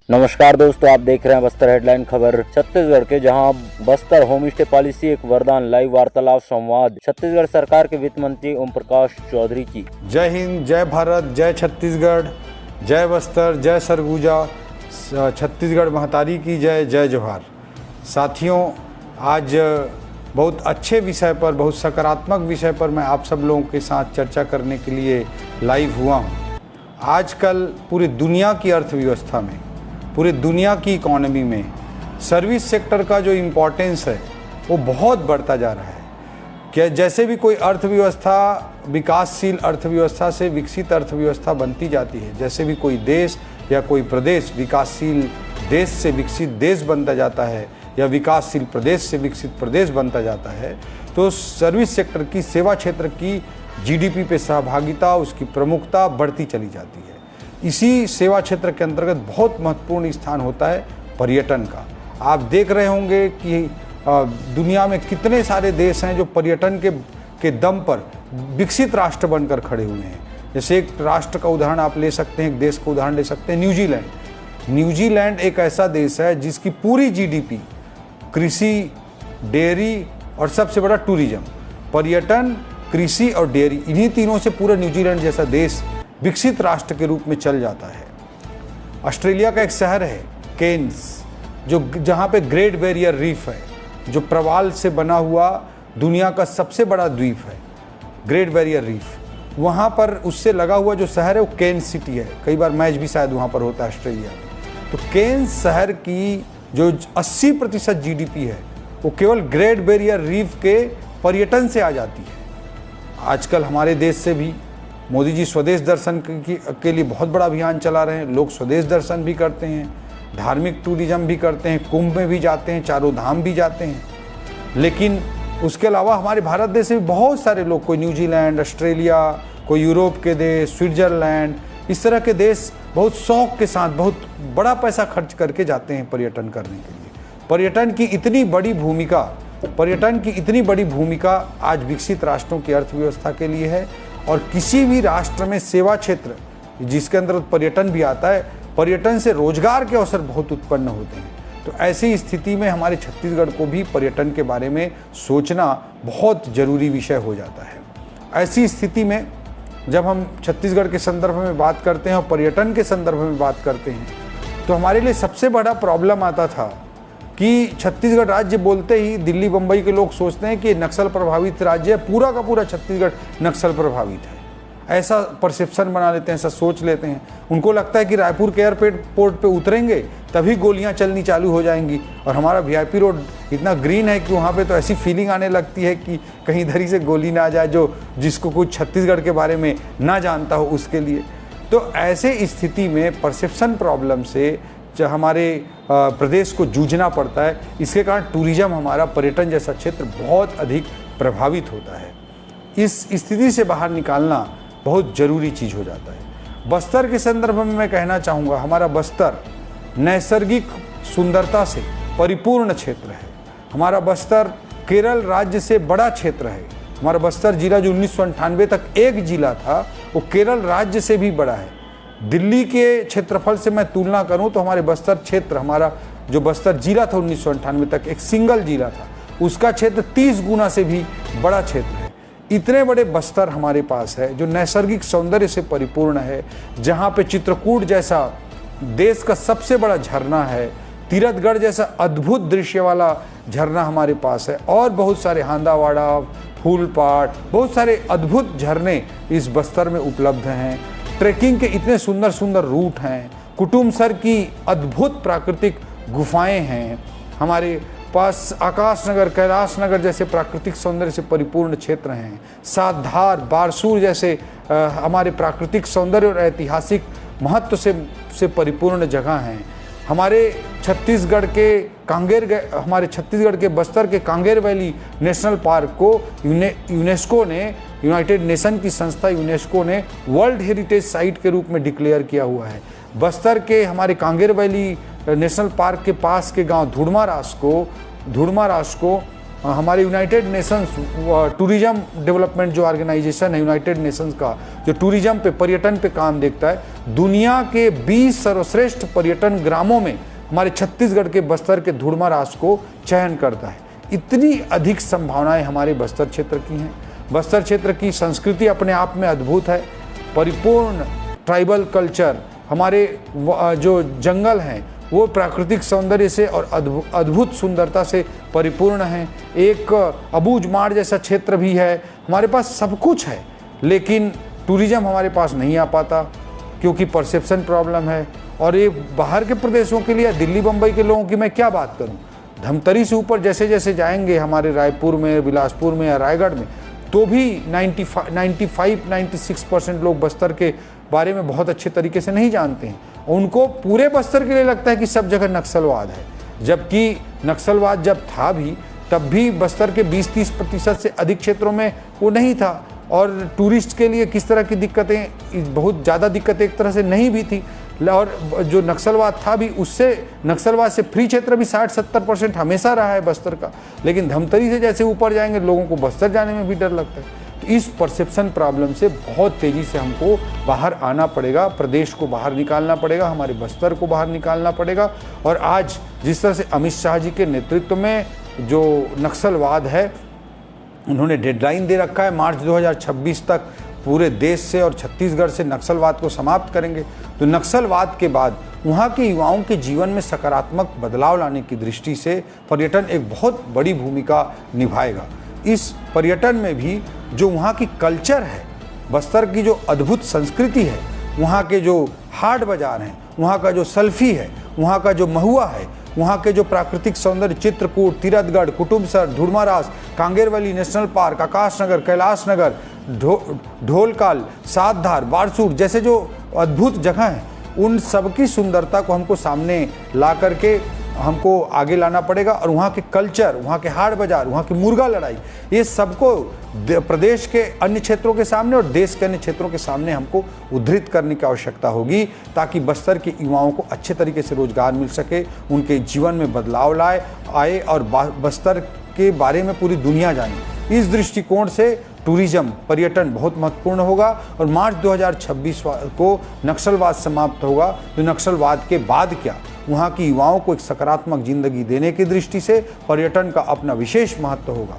नमस्कार दोस्तों, आप देख रहे हैं बस्तर हेडलाइन खबर। छत्तीसगढ़ के जहां बस्तर होम स्टे पॉलिसी एक वरदान, लाइव वार्तालाप संवाद छत्तीसगढ़ सरकार के वित्त मंत्री ओम प्रकाश चौधरी की। जय हिंद, जय भारत, जय छत्तीसगढ़, जय बस्तर, जय सरगुजा, छत्तीसगढ़ महतारी की जय, जय जोहार। साथियों, आज बहुत अच्छे विषय पर, बहुत सकारात्मक विषय पर मैं आप सब लोगों के साथ चर्चा करने के लिए लाइव हुआ हूँ। आजकल पूरी दुनिया की अर्थव्यवस्था में, पूरी दुनिया की इकोनॉमी में सर्विस सेक्टर का जो इम्पोर्टेंस है वो बहुत बढ़ता जा रहा है। क्या जैसे भी कोई अर्थव्यवस्था विकासशील अर्थव्यवस्था से विकसित अर्थव्यवस्था बनती जाती है, जैसे भी कोई देश या कोई प्रदेश विकासशील देश से विकसित देश बनता जाता है या विकासशील प्रदेश से विकसित प्रदेश बनता जाता है, तो सर्विस सेक्टर की, सेवा क्षेत्र की जीडीपी पे सहभागिता, उसकी प्रमुखता बढ़ती चली जाती है। इसी सेवा क्षेत्र के अंतर्गत बहुत महत्वपूर्ण स्थान होता है पर्यटन का। आप देख रहे होंगे कि दुनिया में कितने सारे देश हैं जो पर्यटन के दम पर विकसित राष्ट्र बनकर खड़े हुए हैं। जैसे एक राष्ट्र का उदाहरण आप ले सकते हैं, एक देश का उदाहरण ले सकते हैं, न्यूजीलैंड। न्यूजीलैंड एक ऐसा देश है जिसकी पूरी जीडीपी कृषि, डेयरी और सबसे बड़ा टूरिज्म, पर्यटन, कृषि और डेयरी, इन्हीं तीनों से पूरा न्यूजीलैंड जैसा देश विकसित राष्ट्र के रूप में चल जाता है। ऑस्ट्रेलिया का एक शहर है केन्स, जहाँ पे ग्रेट बैरियर रीफ है, जो प्रवाल से बना हुआ दुनिया का सबसे बड़ा द्वीप है, ग्रेट बैरियर रीफ। वहाँ पर उससे लगा हुआ जो शहर है वो केन्स सिटी है। कई बार मैच भी शायद वहाँ पर होता है ऑस्ट्रेलिया में। तो केन्स शहर की जो 80% जीडीपी है वो केवल ग्रेट बैरियर रीफ के पर्यटन से आ जाती है। आजकल हमारे देश से भी मोदी जी स्वदेश दर्शन के लिए बहुत बड़ा अभियान चला रहे हैं। लोग स्वदेश दर्शन भी करते हैं, धार्मिक टूरिज्म भी करते हैं, कुंभ में भी जाते हैं, चारों धाम भी जाते हैं। लेकिन उसके अलावा हमारे भारत देश से भी बहुत सारे लोग, कोई न्यूजीलैंड, ऑस्ट्रेलिया, कोई यूरोप के देश, स्विट्जरलैंड, इस तरह के देश बहुत शौक के साथ बहुत बड़ा पैसा खर्च करके जाते हैं पर्यटन करने के लिए। पर्यटन की इतनी बड़ी भूमिका आज विकसित राष्ट्रों की अर्थव्यवस्था के लिए है। और किसी भी राष्ट्र में सेवा क्षेत्र जिसके अंदर पर्यटन भी आता है, पर्यटन से रोजगार के अवसर बहुत उत्पन्न होते हैं। तो ऐसी स्थिति में हमारे छत्तीसगढ़ को भी पर्यटन के बारे में सोचना बहुत ज़रूरी विषय हो जाता है। ऐसी स्थिति में जब हम छत्तीसगढ़ के संदर्भ में बात करते हैं और पर्यटन के संदर्भ में बात करते हैं, तो हमारे लिए सबसे बड़ा प्रॉब्लम आता था कि छत्तीसगढ़ राज्य बोलते ही दिल्ली बम्बई के लोग सोचते हैं कि नक्सल प्रभावित राज्य है, पूरा का पूरा छत्तीसगढ़ नक्सल प्रभावित है। ऐसा परसेप्शन बना लेते हैं, ऐसा सोच लेते हैं। उनको लगता है कि रायपुर के एयरपोर्ट पे उतरेंगे तभी गोलियां चलनी चालू हो जाएंगी। और हमारा वीआईपी रोड इतना ग्रीन है कि वहाँ पे तो ऐसी फीलिंग आने लगती है कि कहीं इधर ही से गोली ना आ जाए, जिसको कुछ छत्तीसगढ़ के बारे में ना जानता हो उसके लिए। तो ऐसे स्थिति में परसेप्शन प्रॉब्लम से जो हमारे प्रदेश को जूझना पड़ता है। इसके कारण टूरिज्म, हमारा पर्यटन जैसा क्षेत्र बहुत अधिक प्रभावित होता है। इस स्थिति से बाहर निकालना बहुत ज़रूरी चीज़ हो जाता है। बस्तर के संदर्भ में मैं कहना चाहूँगा, हमारा बस्तर नैसर्गिक सुंदरता से परिपूर्ण क्षेत्र है। हमारा बस्तर केरल राज्य से बड़ा क्षेत्र है। हमारा बस्तर जिला जो 1998 तक एक जिला था, वो केरल राज्य से भी बड़ा है। दिल्ली के क्षेत्रफल से मैं तुलना करूं तो हमारे बस्तर क्षेत्र, हमारा जो बस्तर जिला था 1998 तक एक सिंगल जिला था, उसका क्षेत्र 30 गुना से भी बड़ा क्षेत्र है। इतने बड़े बस्तर हमारे पास है जो नैसर्गिक सौंदर्य से परिपूर्ण है, जहां पे चित्रकूट जैसा देश का सबसे बड़ा झरना है, तीरथगढ़ जैसा अद्भुत दृश्य वाला झरना हमारे पास है, और बहुत सारे हांदावाड़ा, फूलपाट, बहुत सारे अद्भुत झरने इस बस्तर में उपलब्ध हैं। ट्रैकिंग के इतने सुंदर सुंदर रूट हैं। कुटुमसर की अद्भुत प्राकृतिक गुफाएं हैं। हमारे पास आकाशनगर, कैलाशनगर जैसे प्राकृतिक सौंदर्य से परिपूर्ण क्षेत्र हैं। सातधार, बारसूर जैसे हमारे प्राकृतिक सौंदर्य और ऐतिहासिक महत्व से परिपूर्ण जगह हैं। हमारे छत्तीसगढ़ के बस्तर के कांगेर वैली नेशनल पार्क को यूनेस्को ने, यूनाइटेड नेशन की संस्था यूनेस्को ने वर्ल्ड हेरिटेज साइट के रूप में डिक्लेयर किया हुआ है। बस्तर के हमारे कांगेर वैली नेशनल पार्क के पास के गांव धुड़मा को हमारे यूनाइटेड नेशंस टूरिज्म डेवलपमेंट जो ऑर्गेनाइजेशन है यूनाइटेड नेशंस का, जो टूरिज्म पे, पर्यटन पे काम देखता है, दुनिया के 20 सर्वश्रेष्ठ पर्यटन ग्रामों में हमारे छत्तीसगढ़ के बस्तर के धुड़मारास को चयन करता है। इतनी अधिक संभावनाएं हमारे बस्तर क्षेत्र की हैं। बस्तर क्षेत्र की संस्कृति अपने आप में अद्भुत है। परिपूर्ण ट्राइबल कल्चर, हमारे जो जंगल हैं वो प्राकृतिक सौंदर्य से और अद्भुत सुंदरता से परिपूर्ण हैं। एक अबूझमाड़ जैसा क्षेत्र भी है। हमारे पास सब कुछ है, लेकिन टूरिज्म हमारे पास नहीं आ पाता क्योंकि परसेप्शन प्रॉब्लम है। और ये बाहर के प्रदेशों के लिए, दिल्ली बम्बई के लोगों की मैं क्या बात करूं, धमतरी से ऊपर जैसे जैसे जाएंगे हमारे रायपुर में, बिलासपुर में या रायगढ़ में, तो भी 95-96% लोग बस्तर के बारे में बहुत अच्छे तरीके से नहीं जानते हैं। उनको पूरे बस्तर के लिए लगता है कि सब जगह नक्सलवाद है, जबकि नक्सलवाद जब था भी तब भी बस्तर के 20-30% से अधिक क्षेत्रों में वो नहीं था। और टूरिस्ट के लिए किस तरह की दिक्कतें, बहुत ज़्यादा दिक्कतें एक तरह से नहीं भी थी। और जो नक्सलवाद था भी, उससे नक्सलवाद से फ्री क्षेत्र भी 60-70% हमेशा रहा है बस्तर का। लेकिन धमतरी से जैसे ऊपर जाएंगे लोगों को बस्तर जाने में भी डर लगता है। तो इस परसेप्शन प्रॉब्लम से बहुत तेज़ी से हमको बाहर आना पड़ेगा, प्रदेश को बाहर निकालना पड़ेगा, हमारे बस्तर को बाहर निकालना पड़ेगा। और आज जिस तरह से अमित शाह जी के नेतृत्व में जो नक्सलवाद है, उन्होंने डेडलाइन दे रखा है, मार्च 2026 तक पूरे देश से और छत्तीसगढ़ से नक्सलवाद को समाप्त करेंगे। तो नक्सलवाद के बाद वहाँ के युवाओं के जीवन में सकारात्मक बदलाव लाने की दृष्टि से पर्यटन एक बहुत बड़ी भूमिका निभाएगा। इस पर्यटन में भी जो वहाँ की कल्चर है, बस्तर की जो अद्भुत संस्कृति है, वहाँ के जो हाट बाजार हैं, वहाँ का जो सल्फी है, वहाँ का जो महुआ है, वहाँ के जो प्राकृतिक सौंदर्य, चित्रकूट, तीरथगढ़, कुटुम्बसर, धुड़मारास, कांगेरवली नेशनल पार्क, आकाशनगर, कैलाशनगर, ढोलकाल, सातधार, बारसूर जैसे जो अद्भुत जगह हैं, उन सब की सुंदरता को हमको सामने ला करके हमको आगे लाना पड़ेगा। और वहाँ के कल्चर, वहाँ के हाट बाजार, वहाँ की मुर्गा लड़ाई, ये सबको प्रदेश के अन्य क्षेत्रों के सामने और देश के अन्य क्षेत्रों के सामने हमको उद्धृत करने की आवश्यकता होगी, ताकि बस्तर के युवाओं को अच्छे तरीके से रोजगार मिल सके, उनके जीवन में बदलाव आए और बस्तर के बारे में पूरी दुनिया जाने। इस दृष्टिकोण से टूरिज्म, पर्यटन बहुत महत्वपूर्ण होगा। और मार्च 2026 को नक्सलवाद समाप्त होगा। तो नक्सलवाद के बाद क्या, वहाँ की युवाओं को एक सकारात्मक जिंदगी देने की दृष्टि से पर्यटन का अपना विशेष महत्व होगा।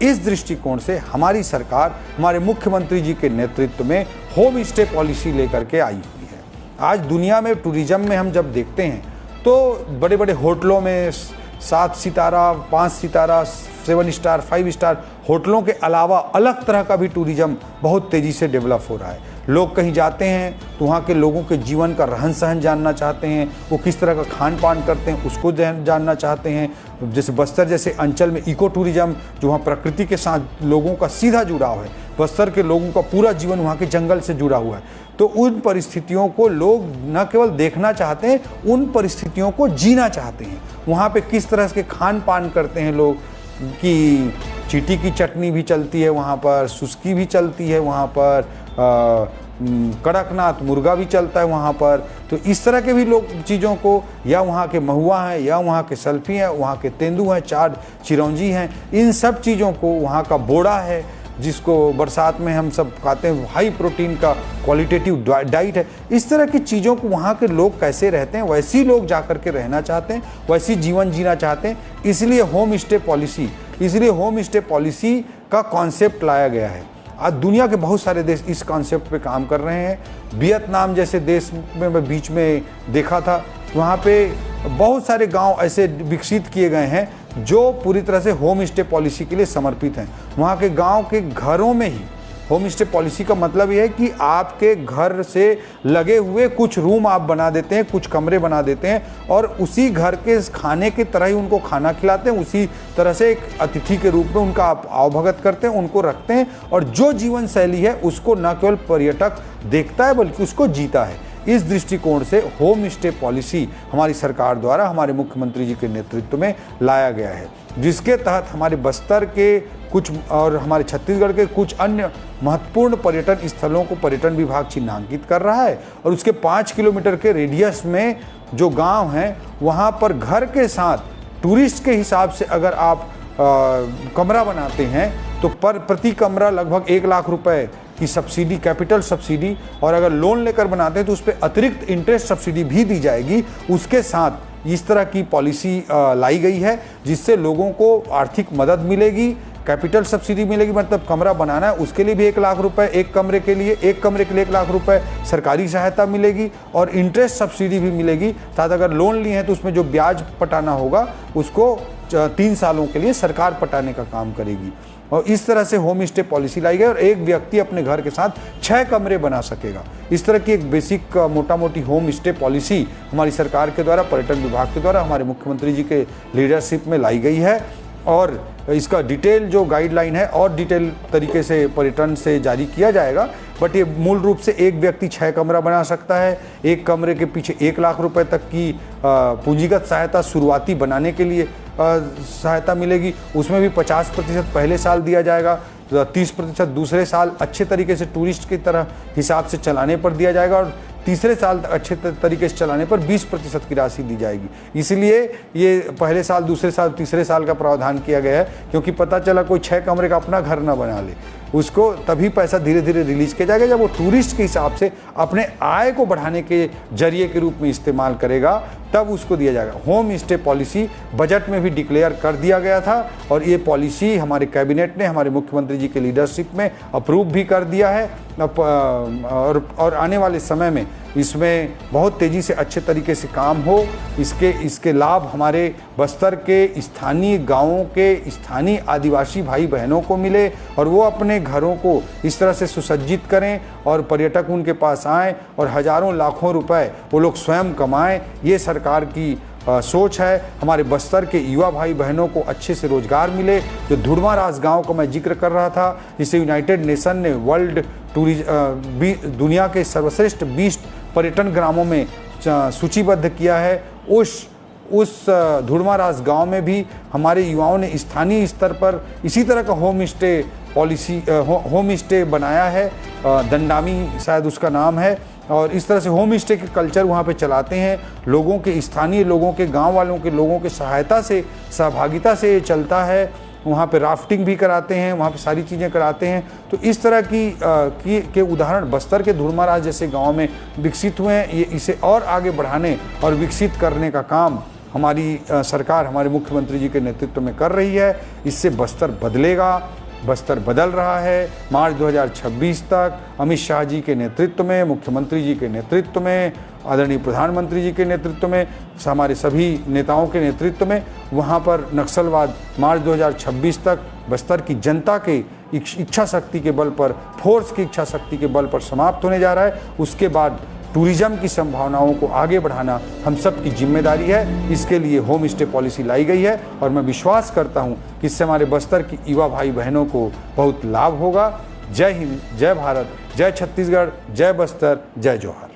इस दृष्टिकोण से हमारी सरकार, हमारे मुख्यमंत्री जी के नेतृत्व में होम स्टे पॉलिसी लेकर के आई हुई है। आज दुनिया में टूरिज्म में हम जब देखते हैं तो बड़े बड़े होटलों में 7 सितारा, 5 सितारा, 7 स्टार, 5 स्टार होटलों के अलावा अलग तरह का भी टूरिज्म बहुत तेज़ी से डेवलप हो रहा है। लोग कहीं जाते हैं तो वहाँ के लोगों के जीवन का रहन सहन जानना चाहते हैं, वो किस तरह का खान पान करते हैं उसको जानना चाहते हैं। जैसे बस्तर जैसे अंचल में इको टूरिज्म, जो वहाँ प्रकृति के साथ लोगों का सीधा जुड़ाव है, बस्तर के लोगों का पूरा जीवन वहाँ के जंगल से जुड़ा हुआ है। तो उन परिस्थितियों को लोग न केवल देखना चाहते हैं, उन परिस्थितियों को जीना चाहते हैं। वहाँ पे किस तरह के खान पान करते हैं लोग, कि चींटी की चटनी भी चलती है वहाँ पर, सुस्की भी चलती है वहाँ पर, कड़कनाथ मुर्गा भी चलता है वहाँ पर। तो इस तरह के भी लोग चीज़ों को, या वहाँ के महुआ हैं, या वहाँ के सल्फी हैं, वहाँ के तेंदू हैं, चार चिरौंजी हैं, इन सब चीज़ों को, वहाँ का बोड़ा है जिसको बरसात में हम सब खाते हैं, हाई प्रोटीन का क्वालिटेटिव डाइट है। इस तरह की चीज़ों को वहाँ के लोग कैसे रहते हैं, वैसे लोग जा कर के रहना चाहते हैं, वैसी जीवन जीना चाहते हैं। इसलिए होम स्टे पॉलिसी का कॉन्सेप्ट लाया गया है। आज दुनिया के बहुत सारे देश इस कॉन्सेप्ट पे काम कर रहे हैं। वियतनाम जैसे देश में मैं बीच में देखा था, वहाँ पे बहुत सारे गांव ऐसे विकसित किए गए हैं जो पूरी तरह से होम स्टे पॉलिसी के लिए समर्पित हैं। वहाँ के गांव के घरों में ही होम स्टे पॉलिसी का मतलब यह है कि आपके घर से लगे हुए कुछ रूम आप बना देते हैं, कुछ कमरे बना देते हैं, और उसी घर के खाने की तरह ही उनको खाना खिलाते हैं। उसी तरह से एक अतिथि के रूप में उनका आप आवभगत करते हैं, उनको रखते हैं, और जो जीवन शैली है उसको न केवल पर्यटक देखता है बल्कि उसको जीता है। इस दृष्टिकोण से होम स्टे पॉलिसी हमारी सरकार द्वारा, हमारे मुख्यमंत्री जी के नेतृत्व में लाया गया है, जिसके तहत हमारे बस्तर के कुछ और हमारे छत्तीसगढ़ के कुछ अन्य महत्वपूर्ण पर्यटन स्थलों को पर्यटन विभाग चिन्हांकित कर रहा है। और उसके 5 किलोमीटर के रेडियस में जो गांव हैं, वहां पर घर के साथ टूरिस्ट के हिसाब से अगर आप कमरा बनाते हैं तो प्रति कमरा लगभग 1 लाख रुपए कि सब्सिडी, कैपिटल सब्सिडी, और अगर लोन लेकर बनाते हैं तो उस पर अतिरिक्त इंटरेस्ट सब्सिडी भी दी जाएगी। उसके साथ इस तरह की पॉलिसी लाई गई है जिससे लोगों को आर्थिक मदद मिलेगी। कैपिटल सब्सिडी मिलेगी, मतलब कमरा बनाना है उसके लिए भी 1 लाख रुपए, एक कमरे के लिए 1 लाख रुपए सरकारी सहायता मिलेगी, और इंटरेस्ट सब्सिडी भी मिलेगी। साथ अगर लोन लिए हैं तो उसमें जो ब्याज पटाना होगा उसको 3 सालों के लिए सरकार पटाने का काम करेगी। और इस तरह से होम स्टे पॉलिसी लाई गई और एक व्यक्ति अपने घर के साथ 6 कमरे बना सकेगा। इस तरह की एक बेसिक मोटा मोटी होम स्टे पॉलिसी हमारी सरकार के द्वारा, पर्यटन विभाग के द्वारा, हमारे मुख्यमंत्री जी के लीडरशिप में लाई गई है। और इसका डिटेल जो गाइडलाइन है और डिटेल तरीके से पर्यटन से जारी किया जाएगा। बट ये मूल रूप से एक व्यक्ति 6 कमरा बना सकता है। एक कमरे के पीछे 1 लाख रुपए तक की पूंजीगत सहायता शुरुआती बनाने के लिए सहायता मिलेगी। उसमें भी 50% पहले साल दिया जाएगा, 30% दूसरे साल अच्छे तरीके से टूरिस्ट की तरह हिसाब से चलाने पर दिया जाएगा, और तीसरे साल अच्छे तरीके से चलाने पर 20% की राशि दी जाएगी। इसलिए ये पहले साल, दूसरे साल, तीसरे साल का प्रावधान किया गया है, क्योंकि पता चला कोई 6 कमरे का अपना घर ना बना ले, उसको तभी पैसा धीरे धीरे रिलीज किया जाएगा जब वो टूरिस्ट के हिसाब से अपने आय को बढ़ाने के जरिए के रूप में इस्तेमाल करेगा, तब उसको दिया जाएगा। होम स्टे पॉलिसी बजट में भी डिक्लेयर कर दिया गया था, और ये पॉलिसी हमारे कैबिनेट ने हमारे मुख्यमंत्री जी के लीडरशिप में अप्रूव भी कर दिया है। और आने वाले समय में इसमें बहुत तेज़ी से अच्छे तरीके से काम हो। इसके लाभ हमारे बस्तर के स्थानीय गांवों के स्थानीय आदिवासी भाई बहनों को मिले, और वो अपने घरों को इस तरह से सुसज्जित करें और पर्यटक उनके पास आएँ और हज़ारों लाखों रुपए वो लोग स्वयं कमाएं। ये सरकार की सोच है। हमारे बस्तर के युवा भाई बहनों को अच्छे से रोजगार मिले। जो धुड़मारास गांव का मैं जिक्र कर रहा था, जिसे यूनाइटेड नेशन ने वर्ल्ड दुनिया के सर्वश्रेष्ठ 20 पर्यटन ग्रामों में सूचीबद्ध किया है, उस धुड़मारास गांव में भी हमारे युवाओं ने स्थानीय स्तर पर इसी तरह का होम स्टे बनाया है। दंडामी शायद उसका नाम है, और इस तरह से होम स्टे के कल्चर वहाँ पे चलाते हैं। लोगों के, स्थानीय लोगों के, गांव वालों के लोगों के सहायता से, सहभागिता से ये चलता है। वहाँ पे राफ्टिंग भी कराते हैं, वहाँ पे सारी चीज़ें कराते हैं। तो इस तरह के उदाहरण बस्तर के धुड़मारास जैसे गांव में विकसित हुए हैं। ये इसे और आगे बढ़ाने और विकसित करने का काम हमारी सरकार, हमारे मुख्यमंत्री जी के नेतृत्व में कर रही है। इससे बस्तर बदलेगा, बस्तर बदल रहा है। मार्च 2026 तक अमित शाह जी के नेतृत्व में, मुख्यमंत्री जी के नेतृत्व में, आदरणीय प्रधानमंत्री जी के नेतृत्व में, हमारे सभी नेताओं के नेतृत्व में वहाँ पर नक्सलवाद मार्च 2026 तक बस्तर की जनता के इच्छा शक्ति के बल पर, फोर्स की इच्छा शक्ति के बल पर समाप्त होने जा रहा है। उसके बाद टूरिज्म की संभावनाओं को आगे बढ़ाना हम सब की जिम्मेदारी है। इसके लिए होम स्टे पॉलिसी लाई गई है, और मैं विश्वास करता हूं कि इससे हमारे बस्तर की युवा भाई बहनों को बहुत लाभ होगा। जय हिंद, जय भारत, जय छत्तीसगढ़, जय बस्तर, जय जोहार।